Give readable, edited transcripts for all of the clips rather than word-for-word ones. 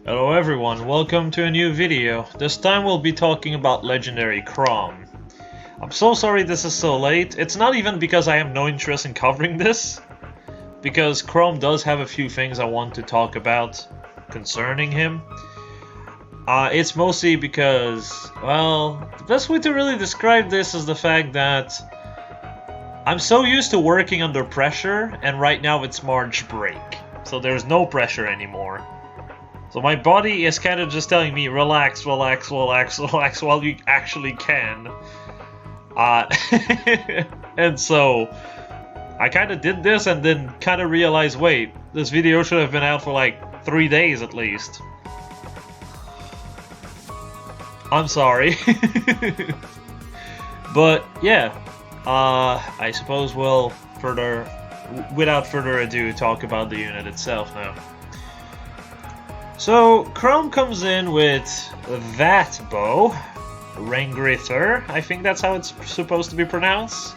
Hello everyone, welcome to a new video. This time we'll be talking about legendary Chrom. I'm so sorry this is so late. It's not even because I have no interest in covering this, because Chrom does have a few things I want to talk about concerning him. It's mostly because, well, the best way to really describe this is the fact that I'm so used to working under pressure, and right now it's March break, so there's no pressure anymore. So my body is kind of just telling me, relax, relax, relax, relax, while you actually can. And so, I kind of did this and then kind of realized, wait, this video should have been out for like 3 days at least. I'm sorry. But, yeah. I suppose we'll without further ado, talk about the unit itself now. So, Chrom comes in with that bow, Rengrither, I think that's how it's supposed to be pronounced.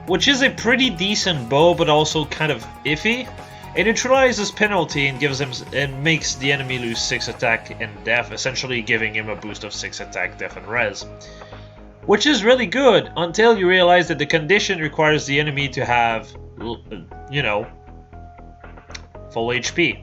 Which is a pretty decent bow, but also kind of iffy. It neutralizes penalty and makes the enemy lose 6 attack and def, essentially giving him a boost of 6 attack, def, and res. Which is really good, until you realize that the condition requires the enemy to have, you know, full HP.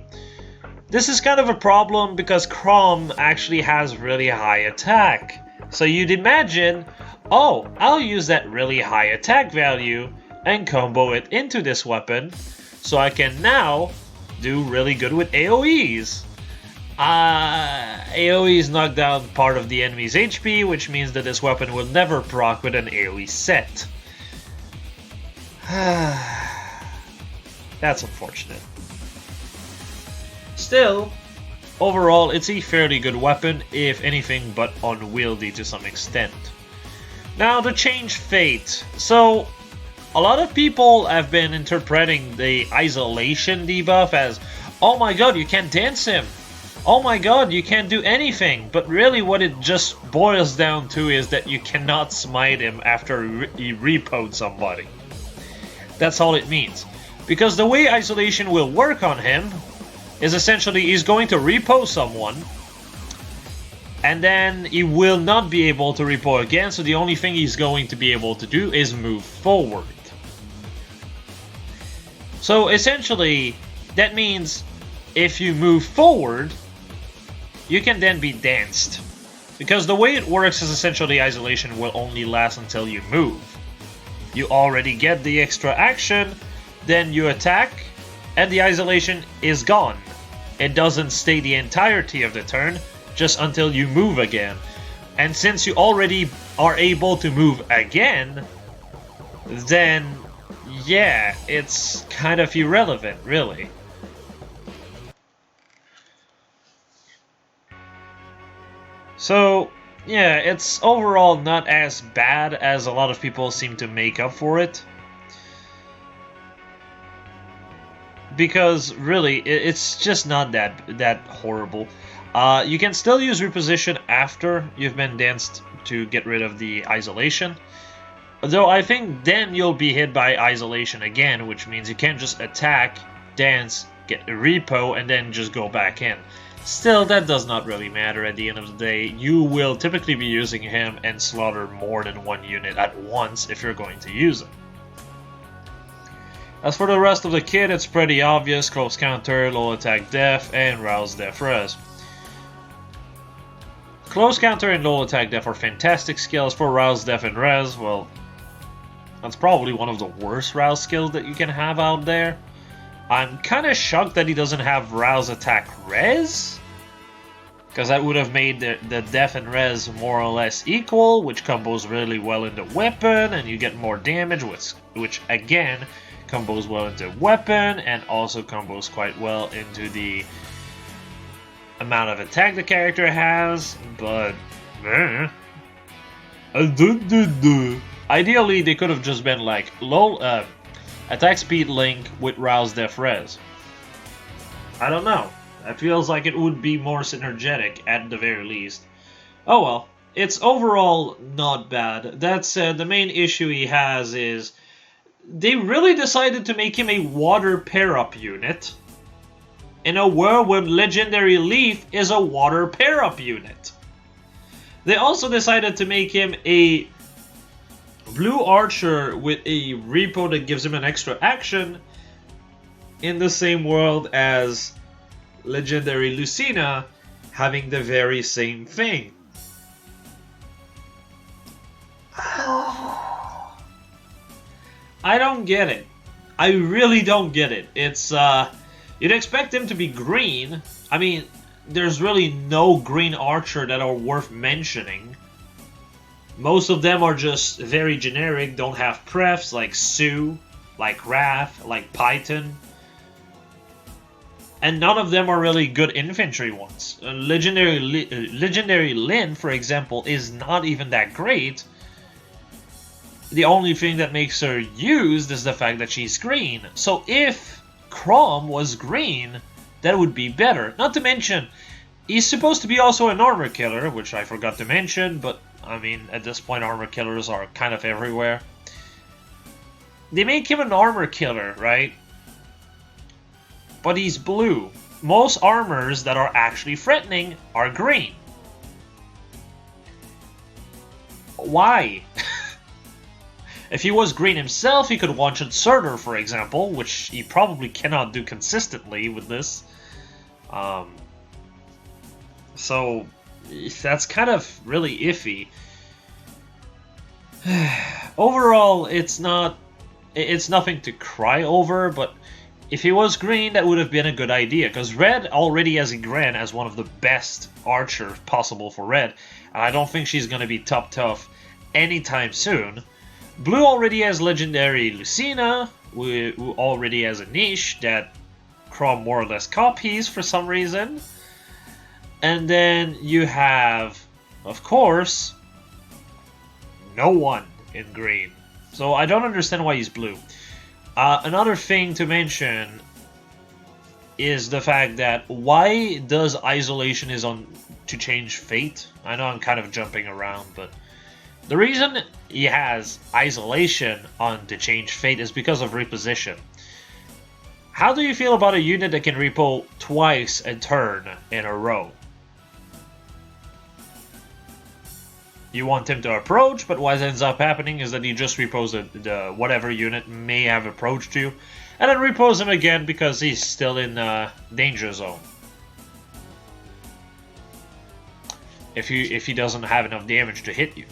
This is kind of a problem because Chrom actually has really high attack. So you'd imagine, oh, I'll use that really high attack value and combo it into this weapon, so I can now do really good with AoEs. AoEs knock down part of the enemy's HP, which means that this weapon will never proc with an AoE set. That's unfortunate. Still, overall, it's a fairly good weapon, if anything but unwieldy to some extent. Now, to change fate. So, a lot of people have been interpreting the isolation debuff as, oh my god, you can't dance him. Oh my god, you can't do anything. But really what it just boils down to is that you cannot smite him after he repoed somebody. That's all it means. Because the way isolation will work on him is essentially he's going to repo someone, and then he will not be able to repo again, so the only thing he's going to be able to do is move forward. So essentially, that means if you move forward, you can then be danced. Because the way it works is essentially isolation will only last until you move. You already get the extra action, then you attack, and the isolation is gone. It doesn't stay the entirety of the turn, just until you move again. And since you already are able to move again, then yeah, it's kind of irrelevant, really. So, yeah, it's overall not as bad as a lot of people seem to make up for it. Because, really, it's just not that horrible. You can still use reposition after you've been danced to get rid of the isolation. Though I think then you'll be hit by isolation again, which means you can't just attack, dance, get a repo, and then just go back in. Still, that does not really matter at the end of the day. You will typically be using him and slaughter more than one unit at once if you're going to use him. As for the rest of the kit, it's pretty obvious: close counter, low attack def, and rouse def res. Close counter and low attack def are fantastic skills. For rouse def and res, well, that's probably one of the worst rouse skills that you can have out there. I'm kind of shocked that he doesn't have rouse attack res, because that would have made the def and res more or less equal, which combos really well into weapon, and you get more damage, which again combos well into weapon, and also combos quite well into the amount of attack the character has. But ideally they could have just been like low attack speed link with rouse def res. I don't know. That feels like it would be more synergetic at the very least. Oh well, it's overall not bad. That said, the main issue he has is they really decided to make him a water pair-up unit in a world where Legendary Leaf is a water pair-up unit. They also decided to make him a blue archer with a repo that gives him an extra action in the same world as Legendary Lucina, having the very same thing. I don't get it. I really don't get it. It's, you'd expect him to be green. I mean, there's really no green archer that are worth mentioning. Most of them are just very generic, don't have prefs, like Sue, like Wrath, like Python. And none of them are really good infantry ones. Legendary Lyn, for example, is not even that great. The only thing that makes her used is the fact that she's green. So if Chrom was green, that would be better. Not to mention, he's supposed to be also an armor killer, which I forgot to mention, but I mean, at this point, armor killers are kind of everywhere. They make him an armor killer, right? But he's blue. Most armors that are actually threatening are green. Why? If he was green himself, he could one-shot Surtur, for example, which he probably cannot do consistently with this. So that's kind of really iffy. Overall, it's nothing to cry over, but if he was green, that would have been a good idea, because Red already has Igran as one of the best archers possible for Red, and I don't think she's going to be top tough anytime soon. Blue already has Legendary Lucina, who already has a niche that Chrom more or less copies for some reason. And then you have, of course, no one in green. So I don't understand why he's blue. Another thing to mention is the fact that why does Isolation is on to change fate? I know I'm kind of jumping around, but the reason he has Isolation on to change fate is because of reposition. How do you feel about a unit that can repo twice a turn in a row? You want him to approach, but what ends up happening is that he just repos the whatever unit may have approached you, and then repos him again because he's still in danger zone. If he doesn't have enough damage to hit you.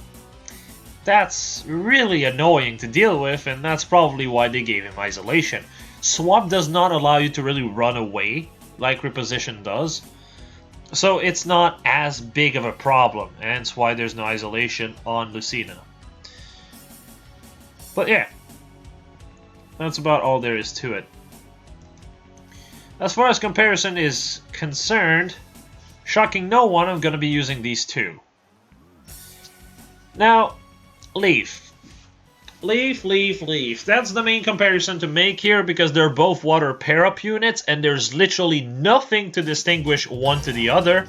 That's really annoying to deal with, and that's probably why they gave him Isolation. Swap does not allow you to really run away like Reposition does. So it's not as big of a problem, and hence why there's no Isolation on Lucina. But yeah, that's about all there is to it. As far as comparison is concerned, shocking no one, I'm going to be using these two. Now, Leaf. Leaf. That's the main comparison to make here because they're both water pair-up units and there's literally nothing to distinguish one to the other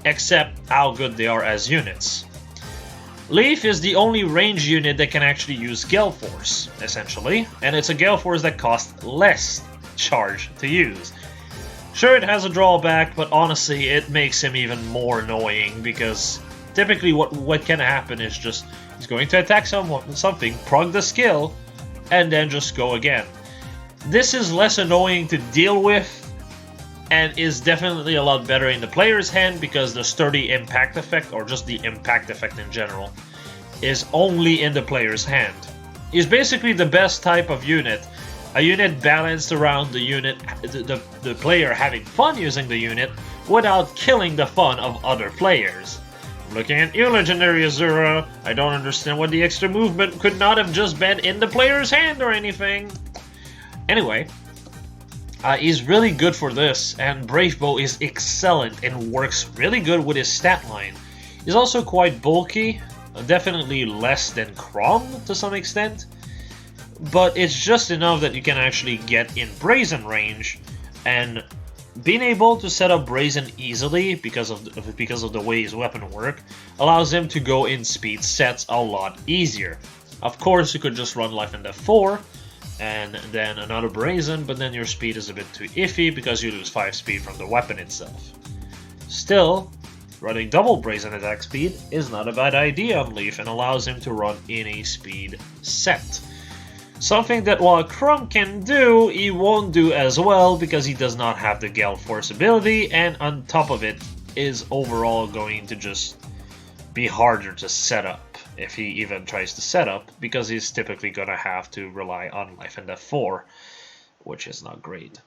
except how good they are as units. Leaf is the only range unit that can actually use Gale Force, essentially, and it's a Gale Force that costs less charge to use. Sure, it has a drawback, but honestly, it makes him even more annoying because typically what can happen is just he's going to attack something, prog the skill, and then just go again. This is less annoying to deal with, and is definitely a lot better in the player's hand because the sturdy impact effect, or just the impact effect in general, is only in the player's hand. He's basically the best type of unit, a unit balanced around the unit, the player having fun using the unit without killing the fun of other players. Looking at you, Legendary Azura, I don't understand what the extra movement could not have just been in the player's hand or anything. Anyway, he's really good for this, and Brave Bow is excellent and works really good with his stat line. He's also quite bulky, definitely less than Chrom to some extent, but it's just enough that you can actually get in Brazen range, and being able to set up Brazen easily because of the way his weapon work allows him to go in speed sets a lot easier. Of course, you could just run Life and Death 4, and then another Brazen, but then your speed is a bit too iffy because you lose 5 speed from the weapon itself. Still, running double Brazen attack speed is not a bad idea on Leaf and allows him to run any speed set. Something that while Chrom can do, he won't do as well because he does not have the Gale Force ability, and on top of it is overall going to just be harder to set up if he even tries to set up, because he's typically going to have to rely on Life and Death 4, which is not great.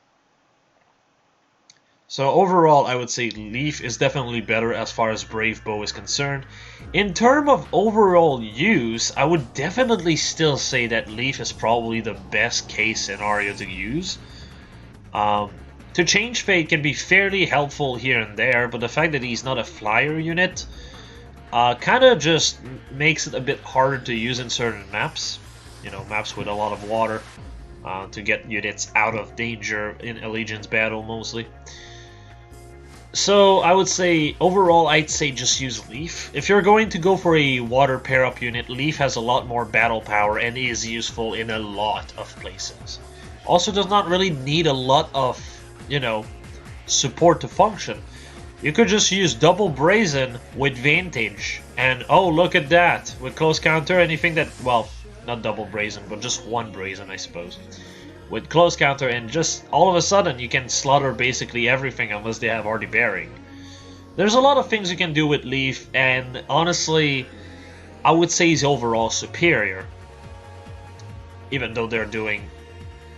So overall, I would say Leaf is definitely better as far as Brave Bow is concerned. In terms of overall use, I would definitely still say that Leaf is probably the best case scenario to use. To change fate can be fairly helpful here and there, but the fact that he's not a flyer unit kind of just makes it a bit harder to use in certain maps. You know, maps with a lot of water, to get units out of danger in Allegiance battle mostly. So I would say, overall, I'd say just use Leaf. If you're going to go for a water pair-up unit, Leaf has a lot more battle power and is useful in a lot of places. Also does not really need a lot of, you know, support to function. You could just use double Brazen with Vantage, and oh, look at that! With Close Counter, anything that, well, not double Brazen, but just one Brazen, I suppose. With Close Counter, and just all of a sudden you can slaughter basically everything unless they have already bearing. There's a lot of things you can do with Leaf, and honestly, I would say he's overall superior. Even though they're doing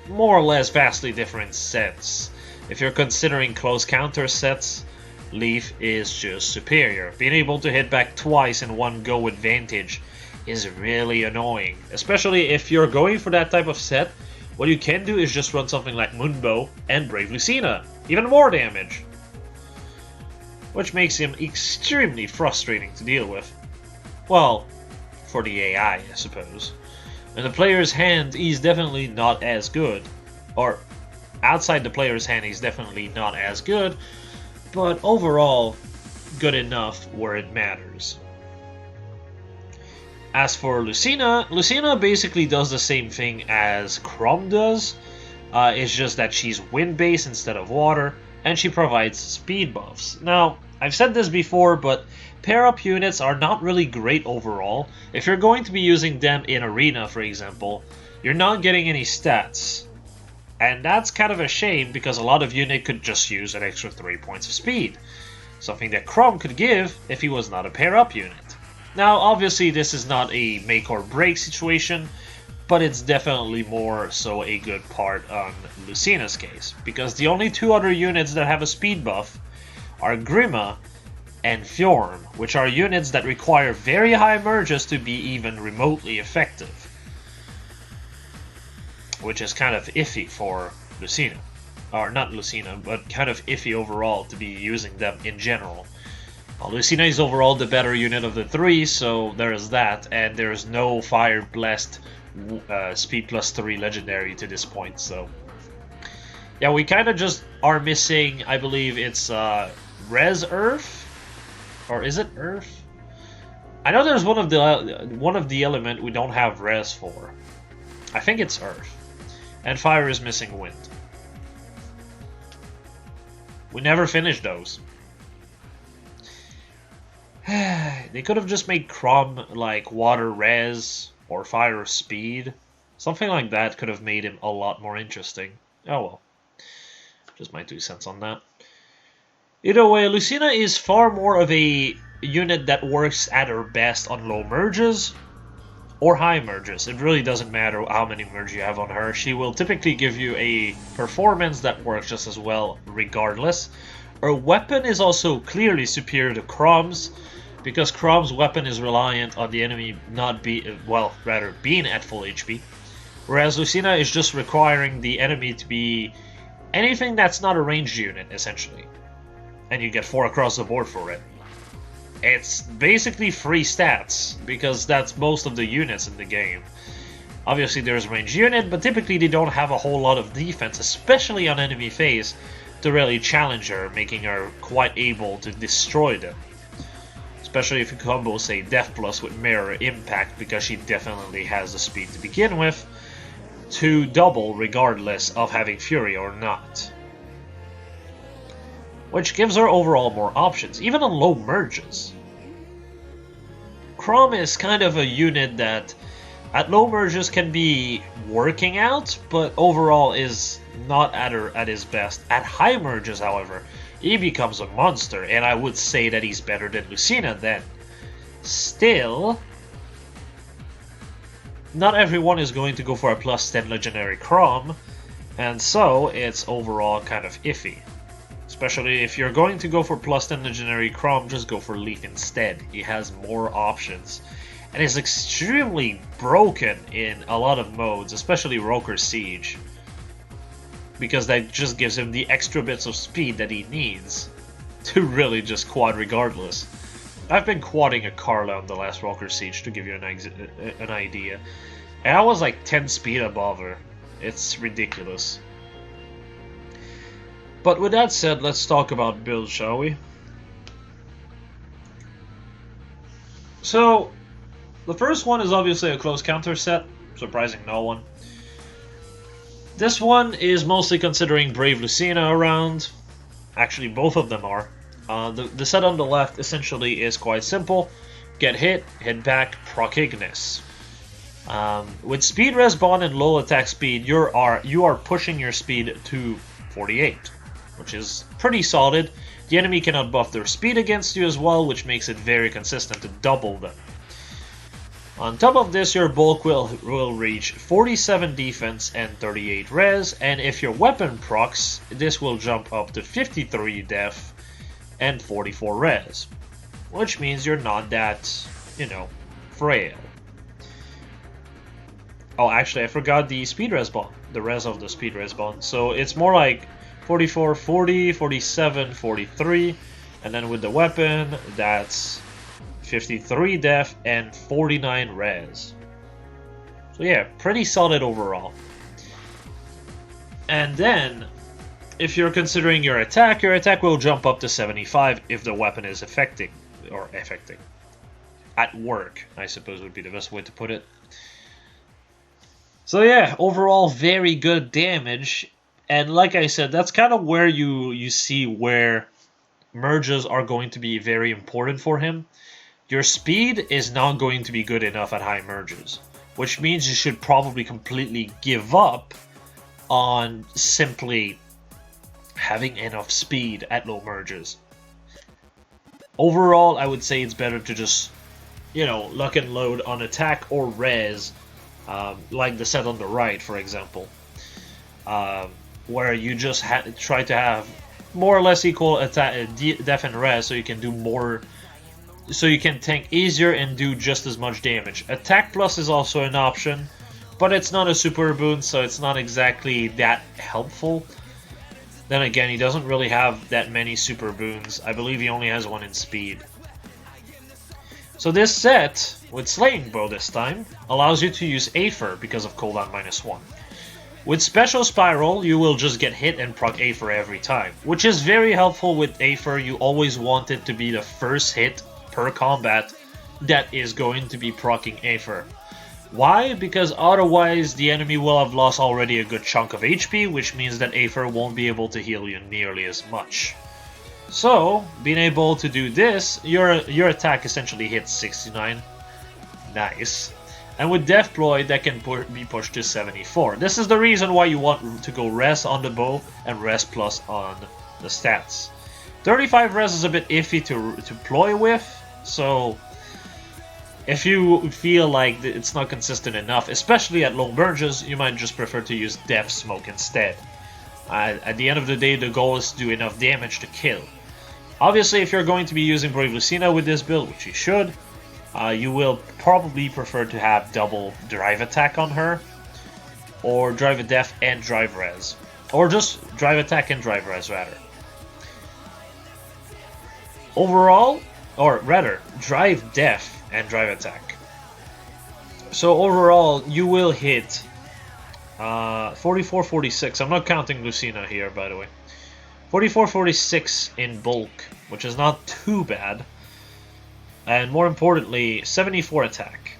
more or less vastly different sets. If you're considering Close Counter sets, Leaf is just superior. Being able to hit back twice in one go with Vantage is really annoying. Especially if you're going for that type of set. What you can do is just run something like Moonbow and Brave Lucina. Even more damage. Which makes him extremely frustrating to deal with. Well, for the AI, I suppose. In the player's hand, he's definitely not as good. Or, outside the player's hand, he's definitely not as good. But overall, good enough where it matters. As for Lucina, Lucina basically does the same thing as Chrom does. It's just that she's wind-based instead of water, and she provides speed buffs. Now, I've said this before, but pair-up units are not really great overall. If you're going to be using them in Arena, for example, you're not getting any stats. And that's kind of a shame, because a lot of units could just use an extra 3 points of speed. Something that Chrom could give if he was not a pair-up unit. Now, obviously, this is not a make or break situation, but it's definitely more so a good part on Lucina's case, because the only two other units that have a speed buff are Grima and Fjorm, which are units that require very high merges to be even remotely effective, which is kind of iffy for Lucina. Or not Lucina, but kind of iffy overall to be using them in general. Lucina is overall the better unit of the three, so there is that, and there is no Fire Blast Speed plus 3 legendary to this point, so yeah, we kind of just are missing, I believe it's Res Earth, or is it Earth? I know there's one of the element we don't have Res for. I think it's Earth, and Fire is missing Wind. We never finished those. They could have just made Chrom like Water Res or Fire Speed. Something like that could have made him a lot more interesting. Oh well. Just my 2 cents on that. Either way, Lucina is far more of a unit that works at her best on low merges or high merges. It really doesn't matter how many merges you have on her. She will typically give you a performance that works just as well regardless. Her weapon is also clearly superior to Chrom's, because Chrom's weapon is reliant on the enemy not being at full HP, whereas Lucina is just requiring the enemy to be anything that's not a ranged unit, essentially. And you get 4 across the board for it. It's basically free stats, because that's most of the units in the game. Obviously there's ranged unit, but typically they don't have a whole lot of defense, especially on enemy phase, to really challenge her, making her quite able to destroy them. especially if you combo, say, Def Plus with Mirror Impact, because she definitely has the speed to begin with, to double regardless of having Fury or not. Which gives her overall more options, even on low merges. Chrom is kind of a unit that at low merges can be working out, but overall is not at his best. At high merges, however, he becomes a monster, and I would say that he's better than Lucina then. Still, not everyone is going to go for a plus 10 legendary Chrom, and so it's overall kind of iffy. Especially if you're going to go for plus 10 legendary Chrom, just go for Leaf instead. He has more options. And is extremely broken in a lot of modes, especially Roker Siege. Because that just gives him the extra bits of speed that he needs to really just quad regardless. I've been quadding a Carla on the last Roker Siege to give you an idea. And I was like 10 speed above her. It's ridiculous. But with that said, let's talk about builds, shall we? So, the first one is obviously a close counter set, surprising no one. This one is mostly considering Brave Lucina around. Actually, both of them are. The set on the left essentially is quite simple. Get hit, hit back, proc Ignis. With speed respawn and low attack speed, you are pushing your speed to 48. Which is pretty solid. The enemy cannot buff their speed against you as well, which makes it very consistent to double them. On top of this, your bulk will reach 47 defense and 38 res, and if your weapon procs, this will jump up to 53 def and 44 res, which means you're not that, frail. Oh, actually, I forgot the speed respawn, the res of the speed respawn, so it's more like 44, 40, 47, 43, and then with the weapon, that's 53 def and 49 res. So yeah, pretty solid overall. And then, if you're considering your attack will jump up to 75 if the weapon is affecting. At work, I suppose would be the best way to put it. So yeah, overall very good damage. And like I said, that's kind of where you see where merges are going to be very important for him. Your speed is not going to be good enough at high merges, which means you should probably completely give up on simply having enough speed at low merges. Overall, I would say it's better to just, lock and load on attack or res, like the set on the right, for example. Where you just try to have more or less equal attack, def and res, so you can do more, so you can tank easier and do just as much damage. Attack plus is also an option, but it's not a super boon, so it's not exactly that helpful. Then again, he doesn't really have that many super boons. I believe he only has one in speed. So this set, with Slaying Bow this time, allows you to use Aether because of cooldown -1. With Special Spiral, you will just get hit and proc Aether every time, which is very helpful with Aether. You always want it to be the first hit per combat that is going to be proccing Aether. Why? Because otherwise the enemy will have lost already a good chunk of HP, which means that Aether won't be able to heal you nearly as much. So, being able to do this, your attack essentially hits 69. Nice. And with Deathploy, that can be pushed to 74. This is the reason why you want to go res on the bow and res plus on the stats. 35 res is a bit iffy to ploy with, so if you feel like it's not consistent enough, especially at low merges, you might just prefer to use Death Smoke instead. At the end of the day, the goal is to do enough damage to kill. Obviously, if you're going to be using Brave Lucina with this build, which you should, you will probably prefer to have double drive attack on her, or drive a def and drive res, or just drive attack and drive res rather. Overall, or rather, drive def and drive attack. So overall, you will hit 44, 46. I'm not counting Lucina here, by the way. 44, 46 in bulk, which is not too bad. and more importantly, 74 attack.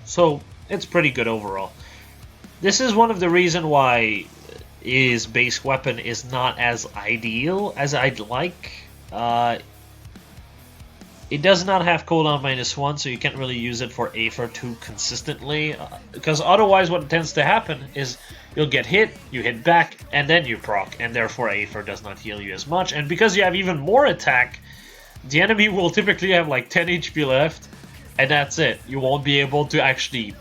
So it's pretty good overall. This is one of the reasons why his base weapon is not as ideal as I'd like. It does not have cooldown -1, so you can't really use it for Aether too consistently, because otherwise what tends to happen is you'll get hit, you hit back, and then you proc, and therefore Aether does not heal you as much, and because you have even more attack, the enemy will typically have like 10 HP left, and that's it. You won't be able to actually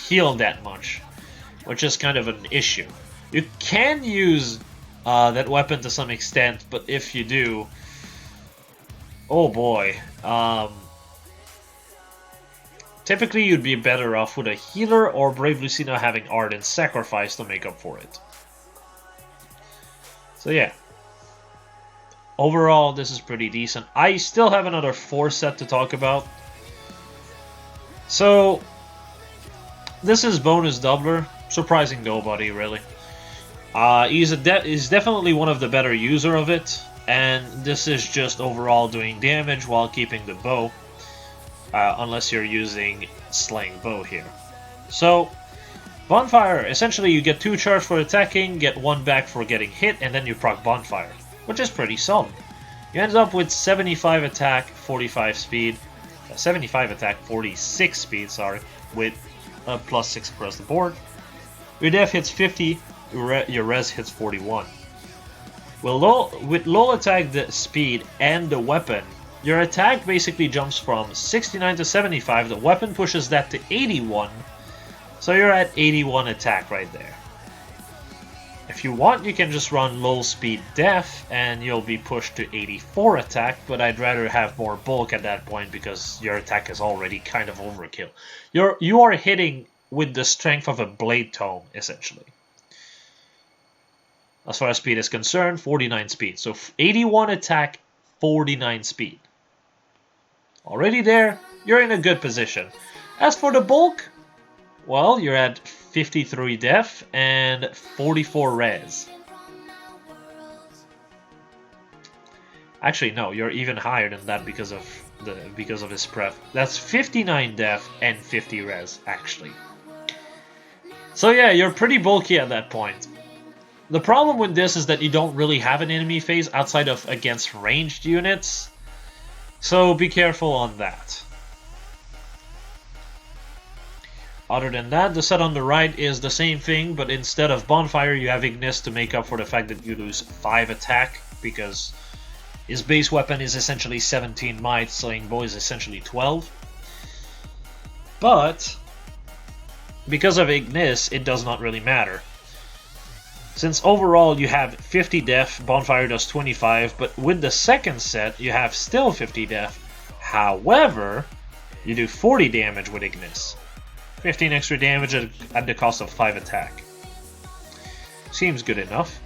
heal that much, which is kind of an issue. You can use that weapon to some extent, but if you do, oh boy. Typically you'd be better off with a healer or Brave Lucina having Ardent Sacrifice to make up for it. So yeah. Overall, this is pretty decent. I still have another 4 set to talk about. So, this is Bonus Doubler. Surprising nobody, really. He's definitely one of the better user of it. And this is just overall doing damage while keeping the bow. Unless you're using Slaying Bow here. So, Bonfire, essentially you get 2 charge for attacking, get 1 back for getting hit, and then you proc Bonfire, which is pretty solid. You end up with 75 attack, 45 speed, 75 attack, 46 speed, sorry, with a +6 across the board. Your def hits 50, your res hits 41. With low attack speed and the weapon, your attack basically jumps from 69 to 75, the weapon pushes that to 81, so you're at 81 attack right there. If you want, you can just run low speed def and you'll be pushed to 84 attack, but I'd rather have more bulk at that point because your attack is already kind of overkill. You are hitting with the strength of a blade tome, essentially. As far as speed is concerned, 49 speed. So 81 attack, 49 speed. Already there, you're in a good position. As for the bulk, well, you're at 53 def and 44 res. Actually, no, you're even higher than that because of his pref. That's 59 def and 50 res, actually. So yeah, you're pretty bulky at that point. The problem with this is that you don't really have an enemy phase outside of against ranged units, so be careful on that. Other than that, the set on the right is the same thing, but instead of Bonfire, you have Ignis to make up for the fact that you lose 5 attack, because his base weapon is essentially 17 might, Slaying Bow is essentially 12. But, because of Ignis, it does not really matter. Since overall you have 50 def, Bonfire does 25, but with the second set, you have still 50 def. However, you do 40 damage with Ignis. 15 extra damage at the cost of 5 attack. Seems good enough.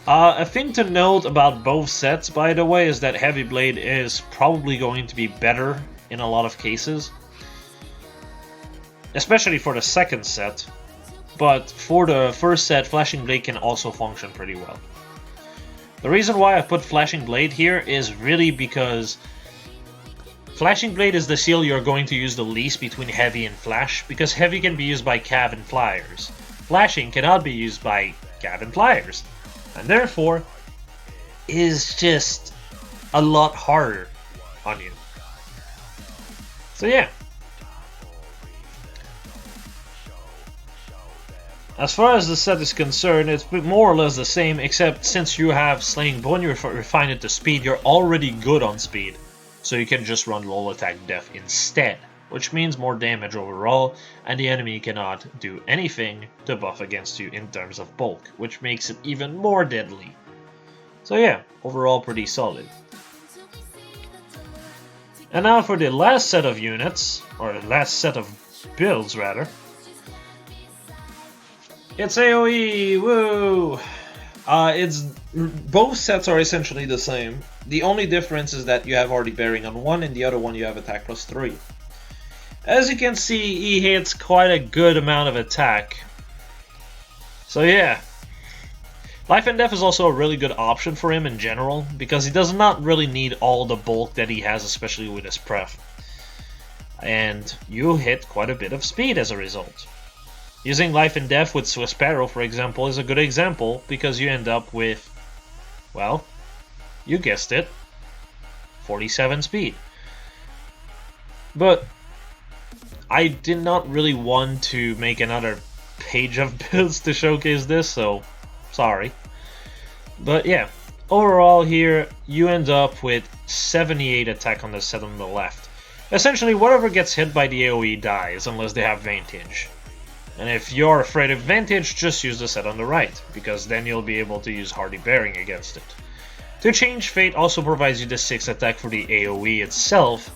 A thing to note about both sets, by the way, is that Heavy Blade is probably going to be better in a lot of cases. Especially for the second set. But for the first set, Flashing Blade can also function pretty well. The reason why I put Flashing Blade here is really because Flashing Blade is the seal you're going to use the least between Heavy and Flash, because Heavy can be used by Cav and Flyers. Flashing cannot be used by Cav and Flyers, and therefore is just a lot harder on you. So yeah. As far as the set is concerned, it's more or less the same, except since you have Slaying Bow and you refine it to speed, you're already good on speed. So you can just run low attack def instead, which means more damage overall, and the enemy cannot do anything to buff against you in terms of bulk, which makes it even more deadly. So yeah, overall pretty solid. And now for the last set of units, or the last set of builds rather. It's AoE, woo! Both sets are essentially the same. The only difference is that you have already bearing on one, and the other one you have attack +3. As you can see, he hits quite a good amount of attack. So yeah, Life and Death is also a really good option for him in general, because he does not really need all the bulk that he has, especially with his pref. And you hit quite a bit of speed as a result. Using Life and Death with Swiss Sparrow, for example, is a good example, because you end up with, well, you guessed it, 47 speed. But I did not really want to make another page of builds to showcase this, so sorry. But yeah, overall here, you end up with 78 attack on the set on the left. Essentially, whatever gets hit by the AoE dies, unless they have Vantage. And if you're afraid of Vantage, just use the set on the right, because then you'll be able to use Hardy Bearing against it. To change Fate also provides you the 6 attack for the AoE itself,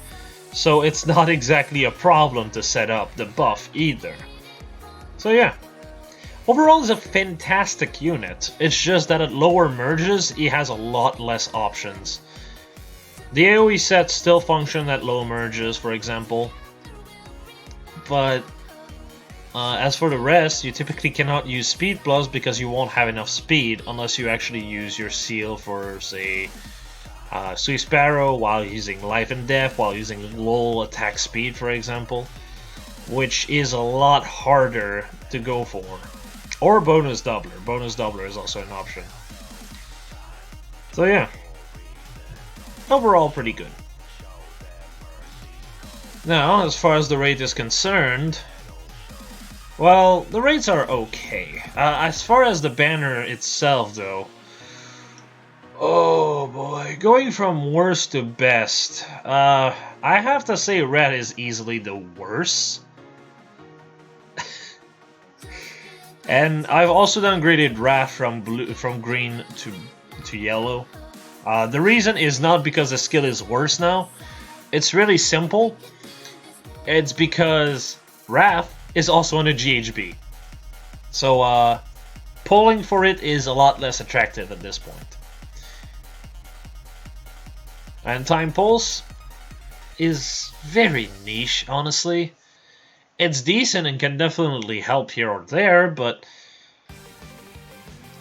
so it's not exactly a problem to set up the buff either. So yeah. Overall, it's a fantastic unit, it's just that at lower merges, he has a lot less options. The AoE sets still function at low merges, for example, but as for the rest, you typically cannot use Speed Plus because you won't have enough speed unless you actually use your seal for, say, Swiss Sparrow while using Life and Death, while using low attack speed, for example, which is a lot harder to go for. Or Bonus Doubler. Bonus Doubler is also an option. So yeah, overall pretty good. Now, as far as the rate is concerned, well, the rates are okay. As far as the banner itself, though, oh boy, going from worst to best, I have to say red is easily the worst. And I've also downgraded Wrath from green to yellow. The reason is not because the skill is worse now. It's really simple. It's because Wrath is also on a GHB. So pulling for it is a lot less attractive at this point. And Time Pulse is very niche, honestly. It's decent and can definitely help here or there, but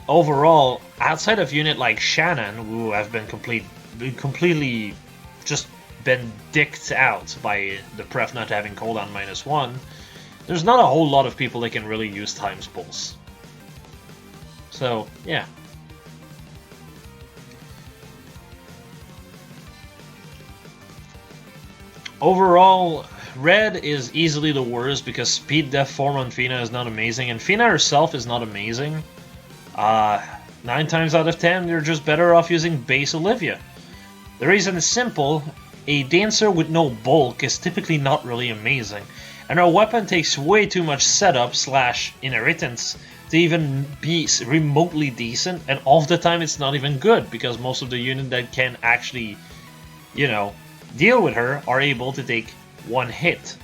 overall, outside of unit like Shannon, who have been completely just been dicked out by the pref not having cooldown -1, there's not a whole lot of people that can really use Time's Pulse. So, yeah. Overall, red is easily the worst because Speed Death form on Fina is not amazing, and Fina herself is not amazing. 9 times out of 10, you're just better off using base Olivia. The reason is simple: a dancer with no bulk is typically not really amazing, and her weapon takes way too much setup / inheritance to even be remotely decent, and all the time it's not even good, because most of the units that can actually, you know, deal with her are able to take 1 hit.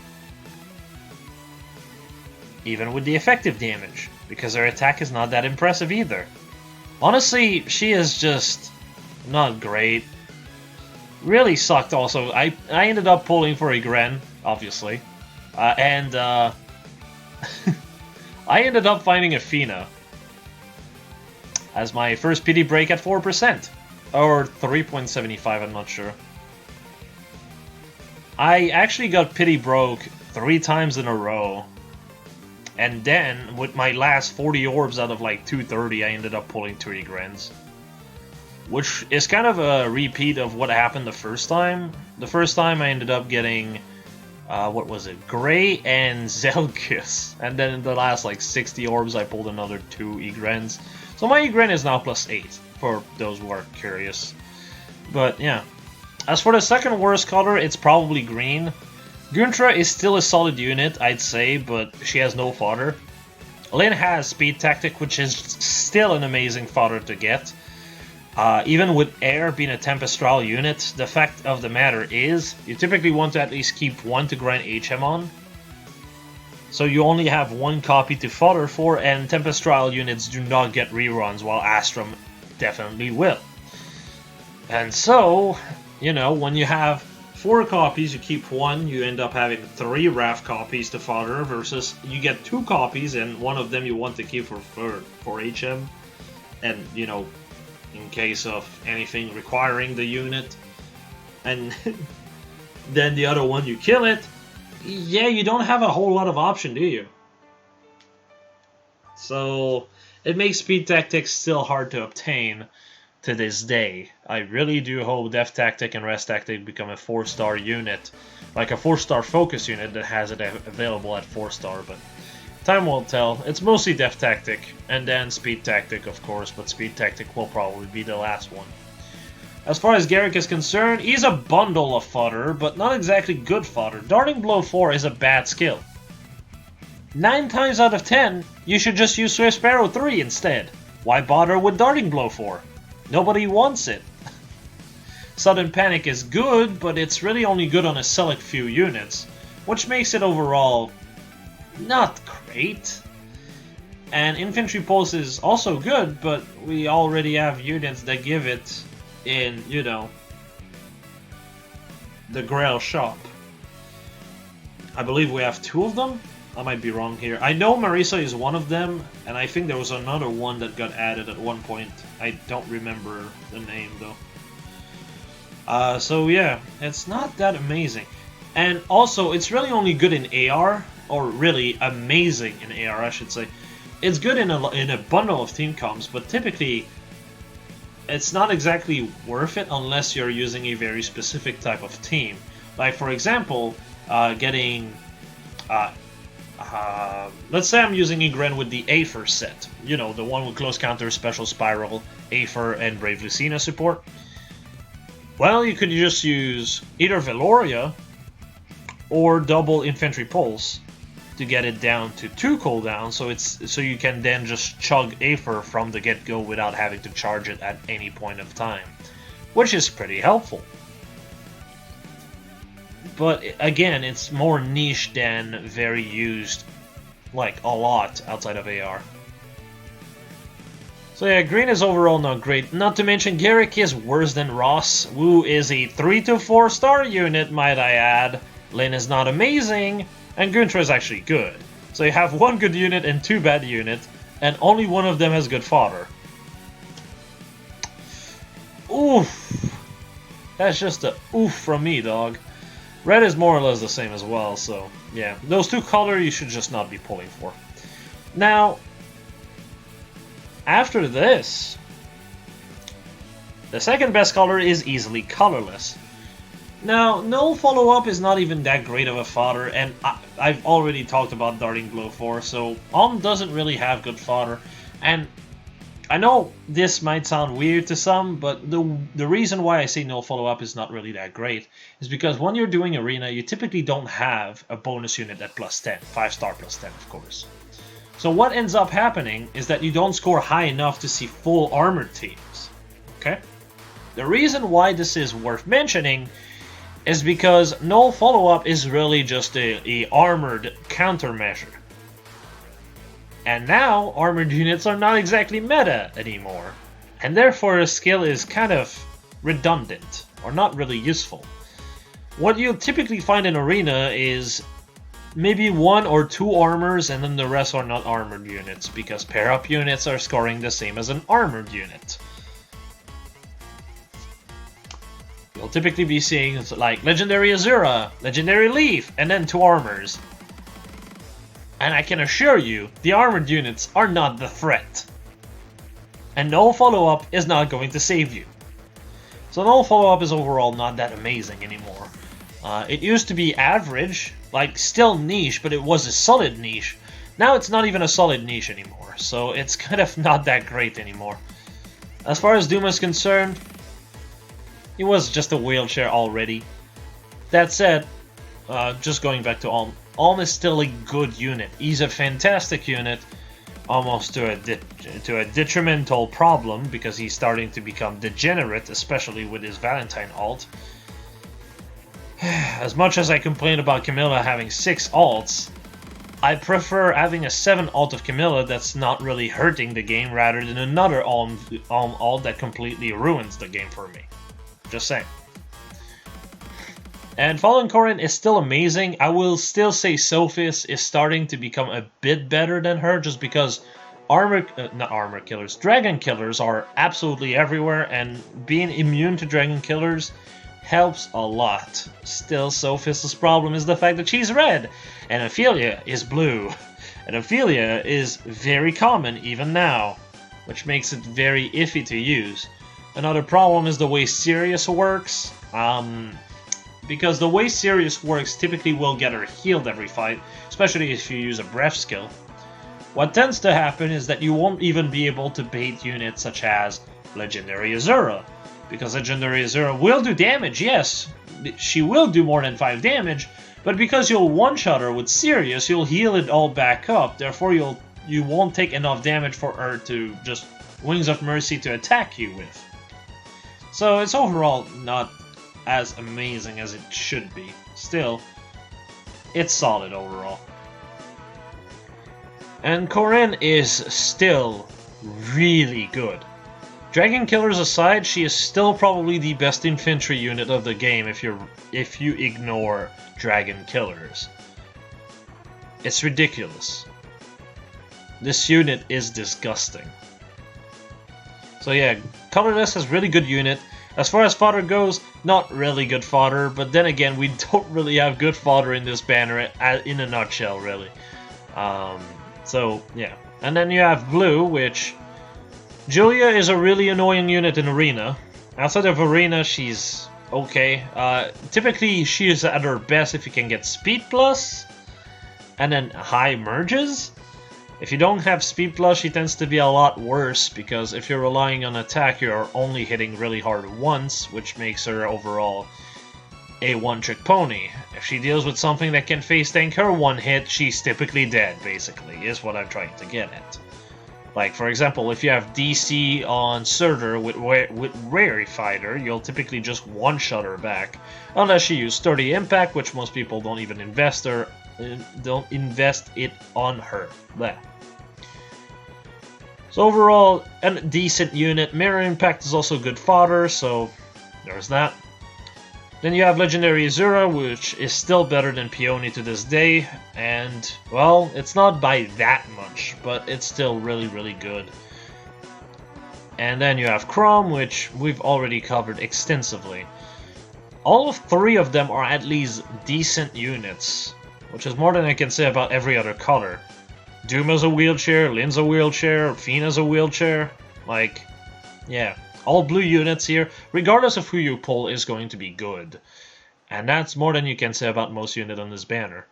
Even with the effective damage, because her attack is not that impressive either. Honestly, she is just not great. Really sucked also. I ended up pulling for a Gren, obviously. And I ended up finding a Fina as my first pity break at 4%. Or 3.75, I'm not sure. I actually got pity broke 3 times in a row. And then, with my last 40 orbs out of like 230, I ended up pulling 3 Grens. Which is kind of a repeat of what happened the first time. The first time I ended up getting, what was it, Gray and Zelkis. And then in the last like 60 orbs, I pulled another 2 Egrens. So my Egren is now +8, for those who are curious. But yeah. As for the second worst color, it's probably green. Guntra is still a solid unit, I'd say, but she has no fodder. Lyn has Speed Tactic, which is still an amazing fodder to get. Even with Air being a Tempestral unit, the fact of the matter is, you typically want to at least keep 1 to grind HM on. So you only have 1 copy to fodder for, and Tempestral units do not get reruns, while Astrum definitely will. And so, you know, when you have 4 copies, you keep 1, you end up having 3 Wrath copies to fodder, versus you get 2 copies and 1 of them you want to keep for HM. and, you know, in case of anything requiring the unit, and then the other one you kill it, yeah, you don't have a whole lot of option, do you? So it makes speed tactics still hard to obtain to this day. I really do hope Def Tactic and Rest Tactic become a 4-star unit, like a 4-star focus unit that has it available at 4-star, but time will tell. It's mostly Def Tactic, and then Speed Tactic, of course, but Speed Tactic will probably be the last one. As far as Garrick is concerned, he's a bundle of fodder, but not exactly good fodder. Darting Blow 4 is a bad skill. 9 times out of 10, you should just use Swift Sparrow 3 instead. Why bother with Darting Blow 4? Nobody wants it. Sudden Panic is good, but it's really only good on a select few units, which makes it overall not great. And Infantry Pulse is also good, but we already have units that give it in, you know, the Grail shop. I believe we have 2 of them. I might be wrong here. I know Marisa is one of them, and I think there was another one that got added at one point. I don't remember the name though. So yeah, it's not that amazing. And also, it's really only good in AR, or really amazing in AR, I should say. It's good in a bundle of team comps, but typically it's not exactly worth it unless you're using a very specific type of team. Like, for example, getting... let's say I'm using Igren with the Aether set. You know, the one with Close Counter, Special Spiral, Aether, and Brave Lucina support. Well, you could just use either Veloria or double Infantry Pulse to get it down to 2 cooldowns, so you can then just chug Aether from the get-go without having to charge it at any point of time, which is pretty helpful. But again, it's more niche than very used, like a lot outside of AR. So yeah, green is overall not great. Not to mention Garrick is worse than Ross. Wu is a 3 to 4 star unit, might I add. Lin is not amazing, and Gunter is actually good. So you have 1 good unit and 2 bad units, and only one of them has good fodder. Oof. That's just a oof from me, dog. Red is more or less the same as well, so yeah. Those 2 colors you should just not be pulling for. Now, after this, the second best color is easily colorless. Now, no follow-up is not even that great of a fodder, and I've already talked about Darting Blow 4, so Alm doesn't really have good fodder. And I know this might sound weird to some, but the reason why I say no follow-up is not really that great is because when you're doing Arena, you typically don't have a bonus unit at plus 10, 5-star plus 10, of course. So what ends up happening is that you don't score high enough to see full armored teams, okay? The reason why this is worth mentioning is because no follow-up is really just a armored countermeasure. And now, armored units are not exactly meta anymore, and therefore a skill is kind of redundant, or not really useful. What you'll typically find in Arena is maybe 1 or 2 armors, and then the rest are not armored units, because pair-up units are scoring the same as an armored unit. You'll typically be seeing like Legendary Azura, Legendary Leaf, and then 2 armors. And I can assure you, the armored units are not the threat. And no follow-up is not going to save you. So no follow-up is overall not that amazing anymore. It used to be average, like still niche, but it was a solid niche. Now it's not even a solid niche anymore, so it's kind of not that great anymore. As far as Doom is concerned, he was just a wheelchair already. That said, just going back to Alm. Alm is still a good unit. He's a fantastic unit, almost to a detrimental problem, because he's starting to become degenerate, especially with his Valentine ult. As much as I complain about Camilla having 6 ults, I prefer having a 7 ult of Camilla that's not really hurting the game, rather than another Alm ult that completely ruins the game for me. Just saying. And Fallen Corrin is still amazing. I will still say Sophis is starting to become a bit better than her, just because not armor killers, dragon killers are absolutely everywhere, and being immune to dragon killers helps a lot. Still, Sophist's problem is the fact that she's red, and Ophelia is blue. And Ophelia is very common even now, which makes it very iffy to use. Another problem is the way Sirius works. Because the way Sirius works typically will get her healed every fight, especially if you use a breath skill. What tends to happen is that you won't even be able to bait units such as Legendary Azura, because Legendary Azura will do damage, yes, she will do more than 5 damage, but because you'll one-shot her with Sirius, you'll heal it all back up, therefore you won't take enough damage for her to just Wings of Mercy to attack you with. So it's overall not as amazing as it should be. Still, it's solid overall. And Corinne is still really good. Dragon Killers aside, she is still probably the best infantry unit of the game if you ignore Dragon Killers. It's ridiculous. This unit is disgusting. So yeah, Colorless has really good unit. As far as fodder goes, not really good fodder, but then again, we don't really have good fodder in this banner in a nutshell, really. So, yeah. And then you have Blue, which... Julia is a really annoying unit in Arena. Outside of Arena, she's okay. Typically, she is at her best if you can get Speed Plus, and then high merges. If you don't have Speed Plus, she tends to be a lot worse, because if you're relying on attack, you're only hitting really hard once, which makes her overall a one-trick pony. If she deals with something that can face tank her one hit, she's typically dead, basically, is what I'm trying to get at. Like, for example, if you have DC on Surtur with Rarefighter, you'll typically just one-shot her back, unless you use Sturdy Impact, which most people don't even invest it on her. Blech. So overall, a decent unit. Mirror Impact is also good fodder, so there's that. Then you have Legendary Azura, which is still better than Peony to this day, and, well, it's not by that much, but it's still really, really good. And then you have Chrom, which we've already covered extensively. All of 3 of them are at least decent units, which is more than I can say about every other color. Doom is a wheelchair, Lynn's a wheelchair, Fina's a wheelchair, like, yeah. All blue units here, regardless of who you pull, is going to be good. And that's more than you can say about most units on this banner.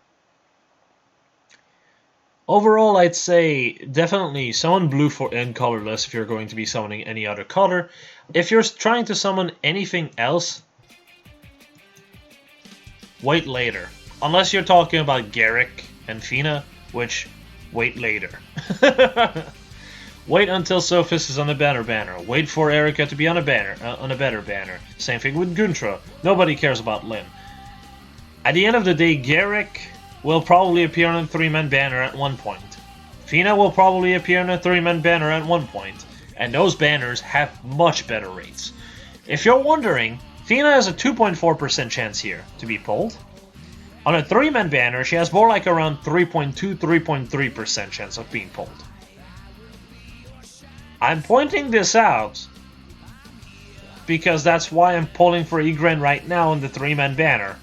Overall, I'd say definitely summon blue and colorless if you're going to be summoning any other color. If you're trying to summon anything else, wait later. Unless you're talking about Garrick and Fina, which, wait later. Wait until Sophis is on a better banner. Wait for Erica to be on a better banner. Same thing with Guntra. Nobody cares about Lynn. At the end of the day, Garrick will probably appear on a 3-man banner at one point. Fina will probably appear on a 3-man banner at one point. And those banners have much better rates. If you're wondering, Fina has a 2.4% chance here to be pulled. On a 3-man banner, she has more like around 3.2-3.3% chance of being pulled. I'm pointing this out because that's why I'm pulling for Egren right now in the 3-man banner.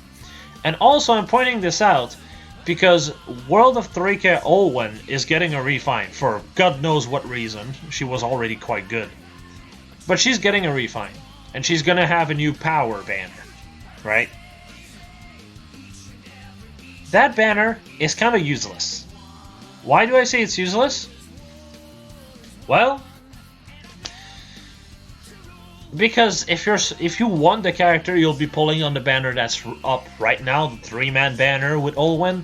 And also I'm pointing this out because World of 3K Olwen is getting a refine for God knows what reason. She was already quite good. But she's getting a refine. And she's gonna have a new power banner. Right? That banner is kind of useless. Why do I say it's useless? Well, because if you want the character, you'll be pulling on the banner that's up right now, the 3-man banner with Olwen,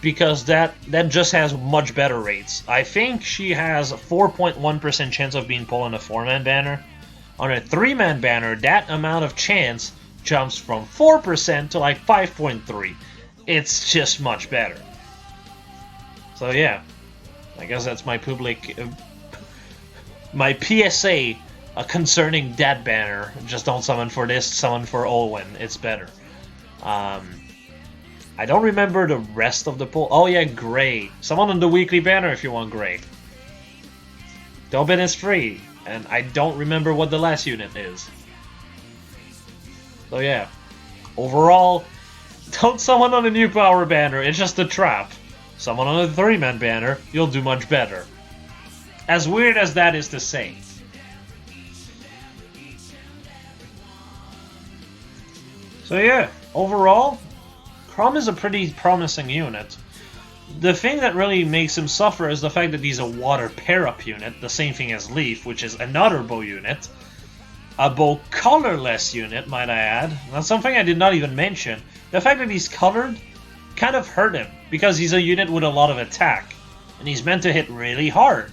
because that just has much better rates. I think she has a 4.1% chance of being pulled on a 4-man banner. On a 3-man banner, that amount of chance jumps from 4% to like 5.3. It's just much better. So yeah, I guess that's my my PSA concerning that banner. Just don't summon for this, summon for Olwen. It's better. I don't remember the rest of the pull. Oh yeah, Gray. Summon on the weekly banner if you want Gray. Dobin is free, and I don't remember what the last unit is. So yeah, overall, don't summon on a new power banner, it's just a trap. Summon on a 3-man banner, you'll do much better. As weird as that is to say. So yeah, overall, Chrom is a pretty promising unit. The thing that really makes him suffer is the fact that he's a water pair-up unit, the same thing as Leaf, which is another bow unit. A bow colorless unit, might I add. That's something I did not even mention. The fact that he's colored kind of hurt him, because he's a unit with a lot of attack, and he's meant to hit really hard.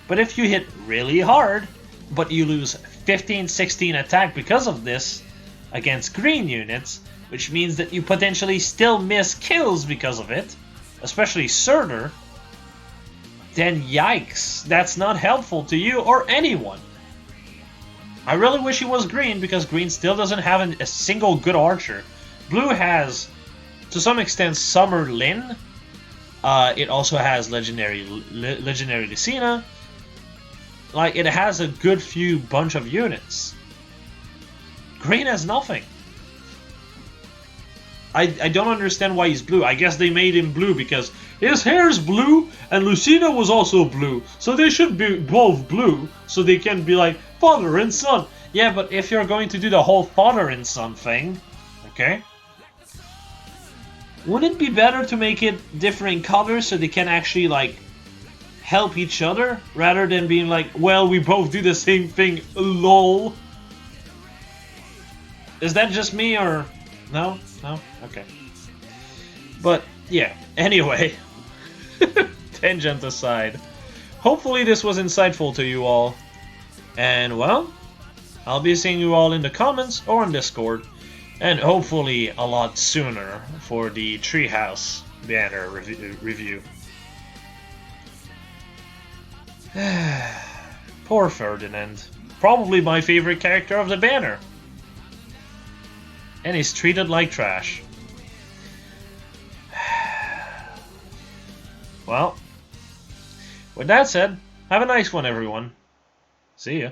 But if you hit really hard, but you lose 15-16 attack because of this against green units, which means that you potentially still miss kills because of it, especially Surtur, then yikes, that's not helpful to you or anyone. I really wish he was green, because green still doesn't have a single good archer. Blue has, to some extent, Summer Lin. It also has Legendary Lucina. Like, it has a good few bunch of units. Green has nothing. I don't understand why he's blue. I guess they made him blue because his hair's blue and Lucina was also blue. So they should be both blue so they can be like father and son. Yeah, but if you're going to do the whole father and son thing, okay? Wouldn't it be better to make it different colors so they can actually like help each other rather than being like, well, we both do the same thing, lol? Is that just me or no? No? Okay. But, yeah. Anyway. Tangent aside. Hopefully this was insightful to you all. And, well, I'll be seeing you all in the comments or on Discord. And hopefully a lot sooner for the Treehouse banner review. Poor Ferdinand. Probably my favorite character of the banner. And he's treated like trash. Well, with that said, have a nice one, everyone. See ya.